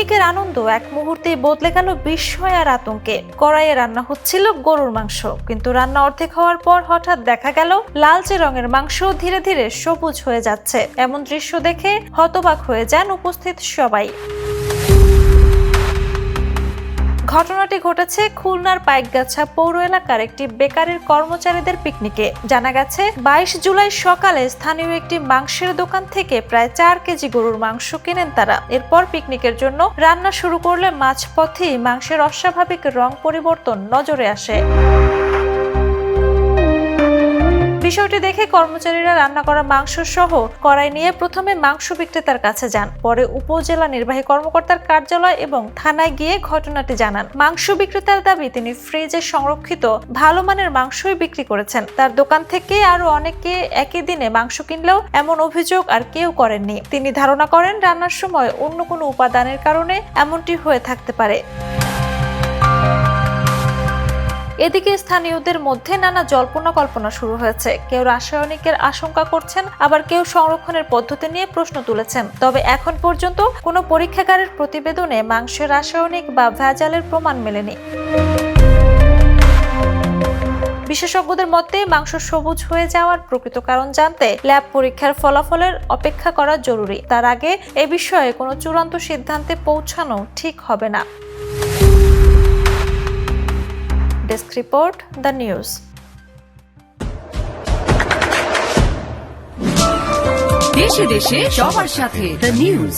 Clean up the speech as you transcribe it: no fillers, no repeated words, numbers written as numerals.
ক্ষণিকের আনন্দ এক মুহূর্তেই বদলে গেল বিস্ময় আর আতঙ্কে। কড়াইয়ে রান্না হচ্ছিল গরুর মাংস, কিন্তু রান্না অর্ধেক হওয়ার পর হঠাৎ দেখা গেল লালচে রঙের মাংস ধীরে ধীরে সবুজ হয়ে যাচ্ছে। এমন দৃশ্য দেখে হতবাক হয়ে যান উপস্থিত সবাই। ঘটনাটি ঘটেছে খুলনার পাইকগাছা পৌর এলাকার একটি বেকারির কর্মচারীদের পিকনিকে। জানা গেছে 22 জুলাই সকালে স্থানীয় একটি মাংসের দোকান থেকে প্রায় 4 কেজি গরুর মাংস কেনেন তারা। এরপর পিকনিকের জন্য রান্না শুরু করলে মাঝপথেই মাংসের অস্বাভাবিক রং পরিবর্তন নজরে আসে। বিষয়টি দেখে কর্মচারীরা রান্না করা মাংস সহ কড়াই নিয়ে প্রথমে মাংস বিক্রেতার কাছে যান, পরে উপজেলা নির্বাহী কর্মকর্তার কার্যালয় এবং থানায় গিয়ে ঘটনাটি জানান। মাংস বিক্রেতার দাবি তিনি ফ্রিজে সংরক্ষিত ভালো মানের মাংসই বিক্রি করেছেন। তার দোকান থেকে আরো অনেকে একই দিনে মাংস কিনলেও এমন অভিযোগ আর কেউ করেননি। তিনি ধারণা করেন রান্নার সময় অন্য কোনো উপাদানের কারণে এমনটি হয়ে থাকতে পারে। এদিকে স্থানীয়দের মধ্যে নানা জল্পনা কল্পনা শুরু হয়েছে। কেউ রাসায়নিকের আশঙ্কা করছেন, আবার কেউ সংরক্ষণের পদ্ধতি নিয়ে প্রশ্ন তুলেছেন। তবে এখন পর্যন্ত কোনো পরীক্ষাগারের প্রতিবেদনে মাংসের রাসায়নিক বা ভেজালের প্রমাণ মেলেনি। বিশেষজ্ঞদের মতে মাংস সবুজ হয়ে যাওয়ার প্রকৃত কারণ জানতে ল্যাব পরীক্ষার ফলাফলের অপেক্ষা করা জরুরি। তার আগে এ বিষয়ে কোনো চূড়ান্ত সিদ্ধান্তে পৌঁছানো ঠিক হবে না। Desk report, the news. দেশে দেশে সবার সাথে দ্য নিউজ।